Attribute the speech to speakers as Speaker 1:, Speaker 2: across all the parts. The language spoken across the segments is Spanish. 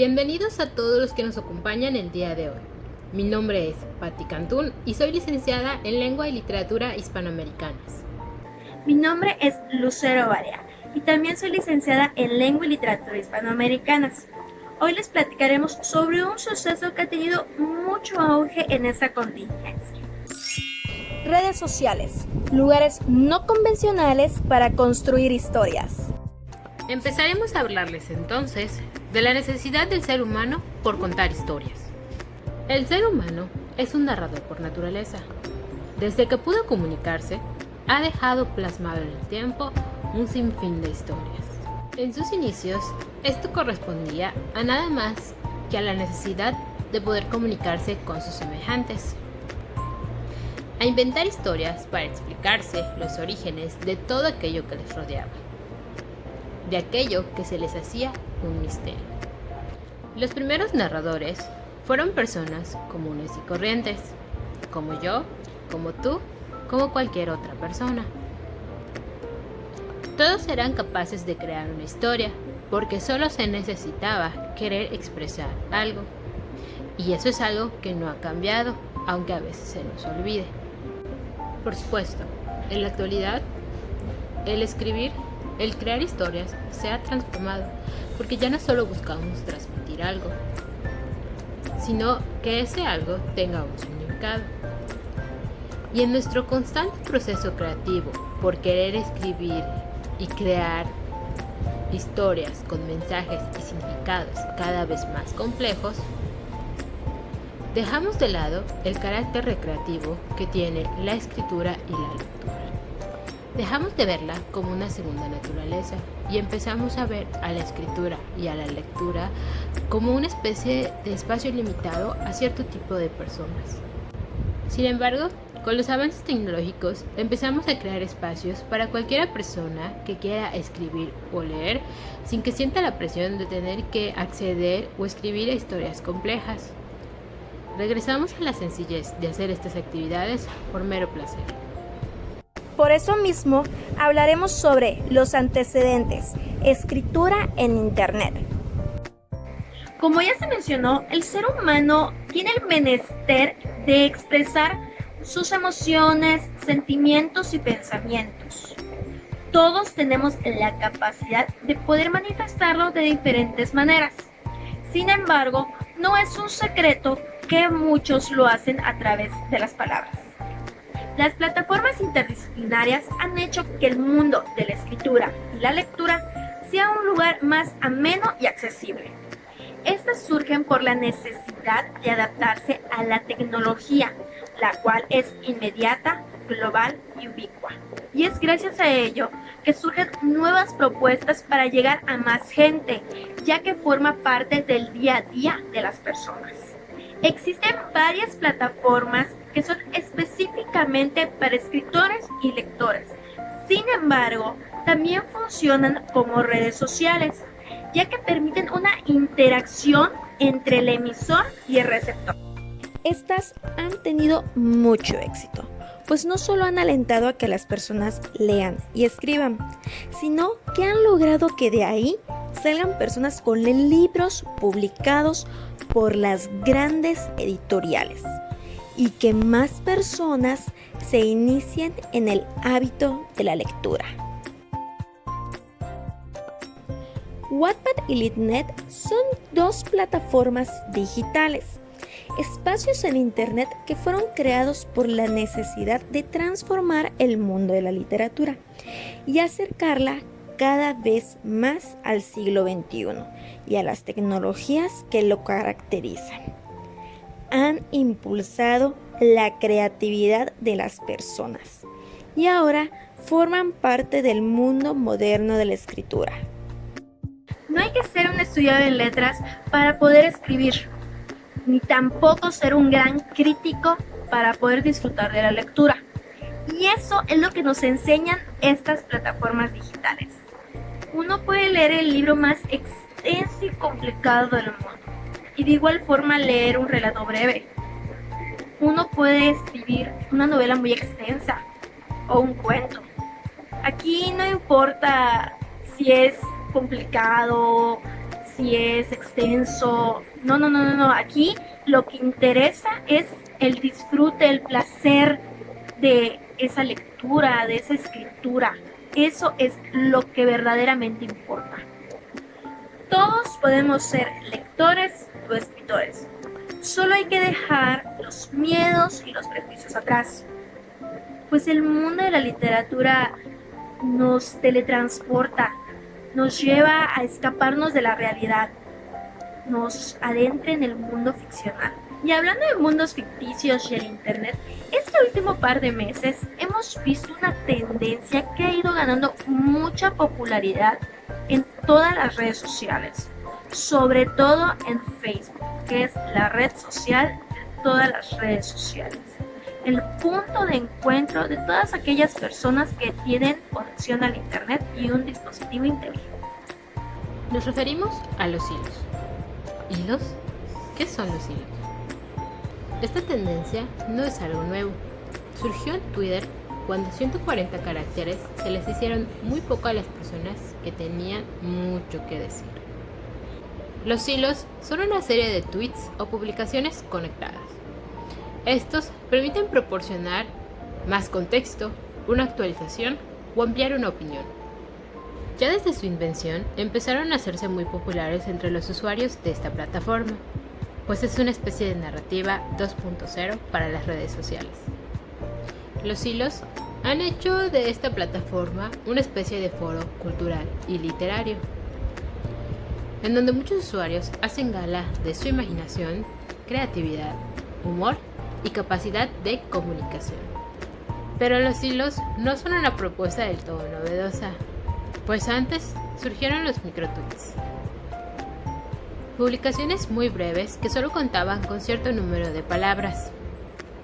Speaker 1: Bienvenidos a todos los que nos acompañan el día de hoy. Mi nombre es Patti Cantún y soy licenciada en Lengua y Literatura Hispanoamericanas.
Speaker 2: Mi nombre es Lucero Barea y también soy licenciada en Lengua y Literatura Hispanoamericanas. Hoy les platicaremos sobre un suceso que ha tenido mucho auge en esta contingencia.
Speaker 3: Redes sociales, lugares no convencionales para construir historias.
Speaker 1: Empezaremos a hablarles entonces de la necesidad del ser humano por contar historias. El ser humano es un narrador por naturaleza. Desde que pudo comunicarse, ha dejado plasmado en el tiempo un sinfín de historias. En sus inicios, esto correspondía a nada más que a la necesidad de poder comunicarse con sus semejantes, a inventar historias para explicarse los orígenes de todo aquello que les rodeaba, de aquello que se les hacía un misterio. Los primeros narradores fueron personas comunes y corrientes, como yo, como tú, como cualquier otra persona. Todos eran capaces de crear una historia, porque solo se necesitaba querer expresar algo. Y eso es algo que no ha cambiado, aunque a veces se nos olvide. Por supuesto, en la actualidad, el escribir, el crear historias se ha transformado, porque ya no solo buscamos transmitir algo, sino que ese algo tenga un significado. Y en nuestro constante proceso creativo por querer escribir y crear historias con mensajes y significados cada vez más complejos, dejamos de lado el carácter recreativo que tiene la escritura y la lectura. Dejamos de verla como una segunda naturaleza y empezamos a ver a la escritura y a la lectura como una especie de espacio limitado a cierto tipo de personas. Sin embargo, con los avances tecnológicos empezamos a crear espacios para cualquier persona que quiera escribir o leer sin que sienta la presión de tener que acceder o escribir a historias complejas. Regresamos a la sencillez de hacer estas actividades por mero placer.
Speaker 3: Por eso mismo hablaremos sobre los antecedentes, escritura en Internet.
Speaker 2: Como ya se mencionó, el ser humano tiene el menester de expresar sus emociones, sentimientos y pensamientos. Todos tenemos la capacidad de poder manifestarlo de diferentes maneras. Sin embargo, no es un secreto que muchos lo hacen a través de las palabras. Las plataformas interdisciplinarias han hecho que el mundo de la escritura y la lectura sea un lugar más ameno y accesible. Estas surgen por la necesidad de adaptarse a la tecnología, la cual es inmediata, global y ubicua. Y es gracias a ello que surgen nuevas propuestas para llegar a más gente, ya que forma parte del día a día de las personas. Existen varias plataformas que son específicamente para escritores y lectores. Sin embargo, también funcionan como redes sociales, ya que permiten una interacción entre el emisor y el receptor.
Speaker 3: Estas han tenido mucho éxito, pues no solo han alentado a que las personas lean y escriban, sino que han logrado que de ahí salgan personas con libros publicados por las grandes editoriales y que más personas se inicien en el hábito de la lectura. Wattpad y Litnet son dos plataformas digitales, espacios en Internet que fueron creados por la necesidad de transformar el mundo de la literatura y acercarla cada vez más al siglo XXI y a las tecnologías que lo caracterizan. Han impulsado la creatividad de las personas y ahora forman parte del mundo moderno de la escritura.
Speaker 2: No hay que ser un estudiante en letras para poder escribir, ni tampoco ser un gran crítico para poder disfrutar de la lectura. Y eso es lo que nos enseñan estas plataformas digitales. Uno puede leer el libro más extenso y complicado del mundo, y de igual forma leer un relato breve. Uno puede escribir una novela muy extensa o un cuento. Aquí no importa si es complicado, si es extenso. No. Aquí lo que interesa es el disfrute, el placer de esa lectura, de esa escritura. Eso es lo que verdaderamente importa. Todos podemos ser lectores o escritores. Solo hay que dejar los miedos y los prejuicios atrás. Pues el mundo de la literatura nos teletransporta, nos lleva a escaparnos de la realidad, nos adentra en el mundo ficcional. Y hablando de mundos ficticios y el internet, este último par de meses hemos visto una tendencia que ha ido ganando mucha popularidad en todas las redes sociales, sobre todo en Facebook, que es la red social de todas las redes sociales. El punto de encuentro de todas aquellas personas que tienen conexión al internet y un dispositivo inteligente.
Speaker 1: Nos referimos a los hilos. ¿Hilos? ¿Qué son los hilos? Esta tendencia no es algo nuevo. Surgió en Twitter cuando 140 caracteres se les hicieron muy poco a las personas que tenían mucho que decir. Los hilos son una serie de tweets o publicaciones conectadas. Estos permiten proporcionar más contexto, una actualización o ampliar una opinión. Ya desde su invención empezaron a hacerse muy populares entre los usuarios de esta plataforma, pues es una especie de narrativa 2.0 para las redes sociales. Los hilos han hecho de esta plataforma una especie de foro cultural y literario, en donde muchos usuarios hacen gala de su imaginación, creatividad, humor y capacidad de comunicación. Pero los hilos no son una propuesta del todo novedosa, pues antes surgieron los microtweets. Publicaciones muy breves que solo contaban con cierto número de palabras,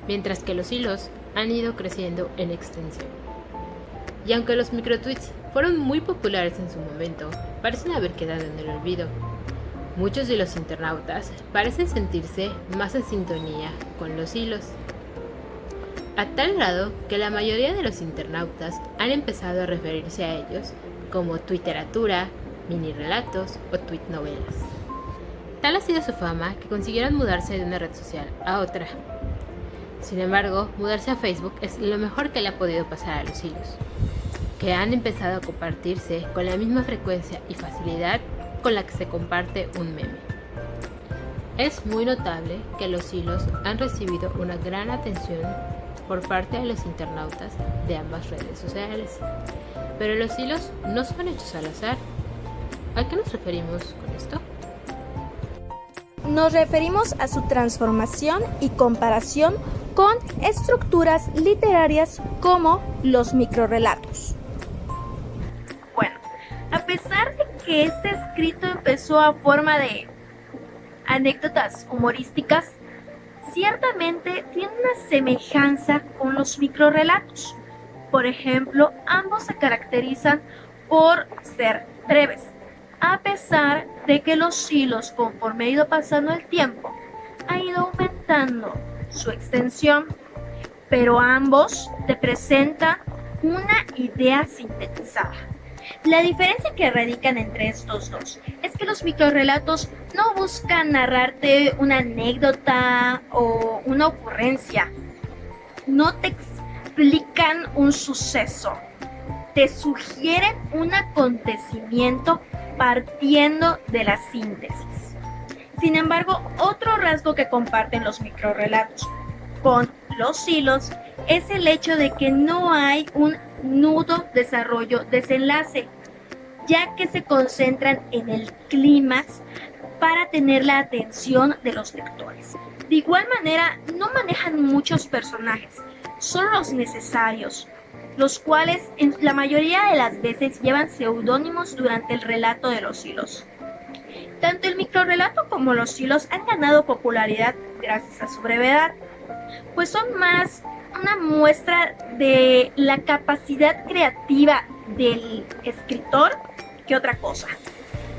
Speaker 1: mientras que los hilos han ido creciendo en extensión. Y aunque los microtweets fueron muy populares en su momento, parecen haber quedado en el olvido. Muchos de los internautas parecen sentirse más en sintonía con los hilos, a tal grado que la mayoría de los internautas han empezado a referirse a ellos como twitteratura, mini relatos o tweet novelas. Tal ha sido su fama que consiguieron mudarse de una red social a otra. Sin embargo, mudarse a Facebook es lo mejor que le ha podido pasar a los hilos, que han empezado a compartirse con la misma frecuencia y facilidad con la que se comparte un meme. Es muy notable que los hilos han recibido una gran atención por parte de los internautas de ambas redes sociales. Pero los hilos no son hechos al azar. ¿A qué nos referimos con esto?
Speaker 3: Nos referimos a su transformación y comparación con estructuras literarias como los microrrelatos.
Speaker 2: Bueno, a pesar de que este escrito empezó a forma de anécdotas humorísticas, ciertamente tiene una semejanza con los microrrelatos. Por ejemplo, ambos se caracterizan por ser breves, a pesar de que los hilos, conforme ha ido pasando el tiempo, ha ido aumentando su extensión, pero ambos te presentan una idea sintetizada. La diferencia que radican entre estos dos es que los microrrelatos no buscan narrarte una anécdota o una ocurrencia, no te explican un suceso, te sugieren un acontecimiento partiendo de la síntesis. Sin embargo, otro rasgo que comparten los microrrelatos con los hilos es el hecho de que no hay un nudo, desarrollo, desenlace, ya que se concentran en el clímax para tener la atención de los lectores. De igual manera, no manejan muchos personajes, solo los necesarios, los cuales en la mayoría de las veces llevan seudónimos durante el relato de los hilos. Tanto el microrrelato como los hilos han ganado popularidad gracias a su brevedad, pues son más una muestra de la capacidad creativa del escritor que otra cosa.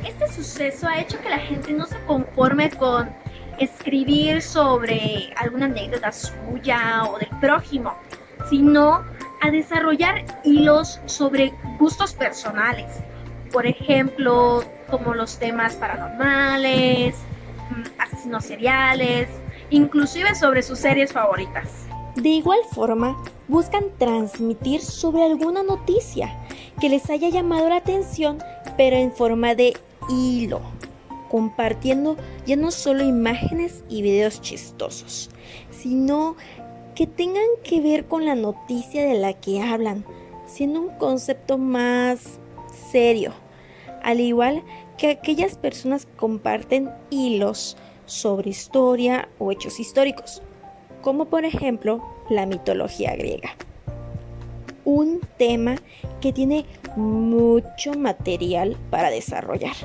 Speaker 2: Este suceso ha hecho que la gente no se conforme con escribir sobre alguna anécdota suya o del prójimo, sino a desarrollar hilos sobre gustos personales. Por ejemplo, como los temas paranormales, asesinos seriales, inclusive sobre sus series favoritas.
Speaker 3: De igual forma, buscan transmitir sobre alguna noticia que les haya llamado la atención, pero en forma de hilo, compartiendo ya no solo imágenes y videos chistosos, sino que tengan que ver con la noticia de la que hablan, siendo un concepto más serio, al igual que aquellas personas que comparten hilos sobre historia o hechos históricos, como por ejemplo la mitología griega. Un tema que tiene mucho material para desarrollar,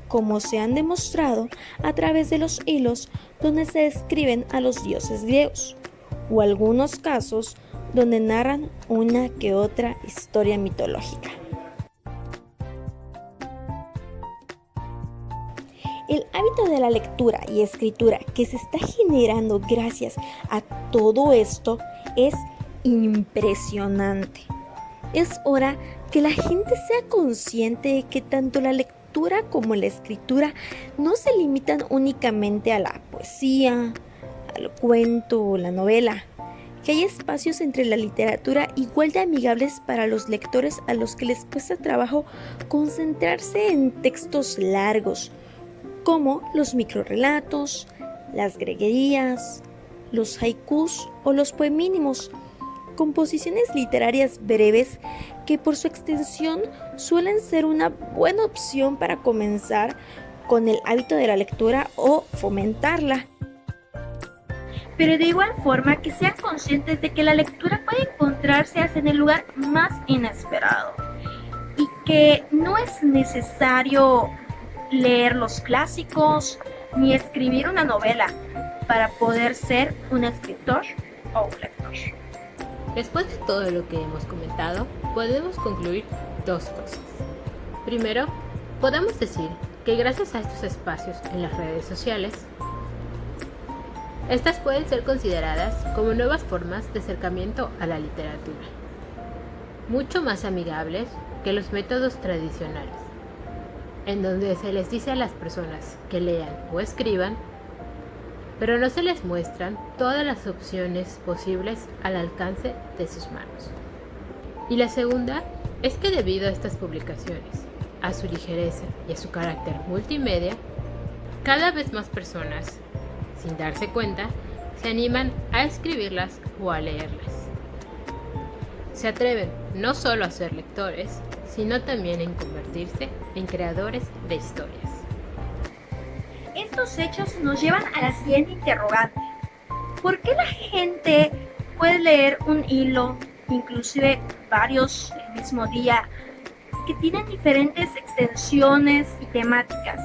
Speaker 3: como se han demostrado a través de los hilos donde se describen a los dioses griegos, o algunos casos donde narran una que otra historia mitológica. El hábito de la lectura y escritura que se está generando gracias a todo esto es impresionante. Es hora que la gente sea consciente de que tanto la lectura como la escritura no se limitan únicamente a la poesía, al cuento o la novela, que hay espacios entre la literatura igual de amigables para los lectores a los que les cuesta trabajo concentrarse en textos largos, como los microrrelatos, las greguerías, los haikus o los poemínimos, composiciones literarias breves que por su extensión suelen ser una buena opción para comenzar con el hábito de la lectura o fomentarla.
Speaker 2: Pero de igual forma que sean conscientes de que la lectura puede encontrarse hasta en el lugar más inesperado y que no es necesario leer los clásicos ni escribir una novela para poder ser un escritor o un lector.
Speaker 1: Después de todo lo que hemos comentado, podemos concluir dos cosas. Primero, podemos decir que gracias a estos espacios en las redes sociales, estas pueden ser consideradas como nuevas formas de acercamiento a la literatura, mucho más amigables que los métodos tradicionales, en donde se les dice a las personas que lean o escriban, pero no se les muestran todas las opciones posibles al alcance de sus manos. Y la segunda es que debido a estas publicaciones, a su ligereza y a su carácter multimedia, cada vez más personas, sin darse cuenta, se animan a escribirlas o a leerlas. Se atreven no solo a ser lectores, sino también en convertirse en creadores de historias.
Speaker 2: Estos hechos nos llevan a la siguiente interrogante. ¿Por qué la gente puede leer un hilo, inclusive varios el mismo día, que tienen diferentes extensiones y temáticas,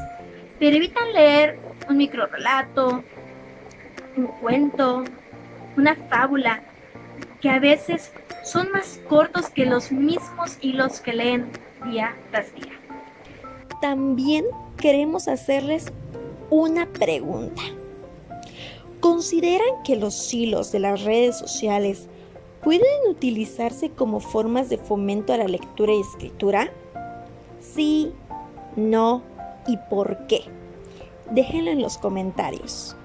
Speaker 2: pero evitan leer un microrrelato, un cuento, una fábula, que a veces son más cortos que los mismos hilos que leen día tras día?
Speaker 3: También queremos hacerles una pregunta. ¿Consideran que los hilos de las redes sociales pueden utilizarse como formas de fomento a la lectura y escritura? Sí, no y por qué. Déjenlo en los comentarios.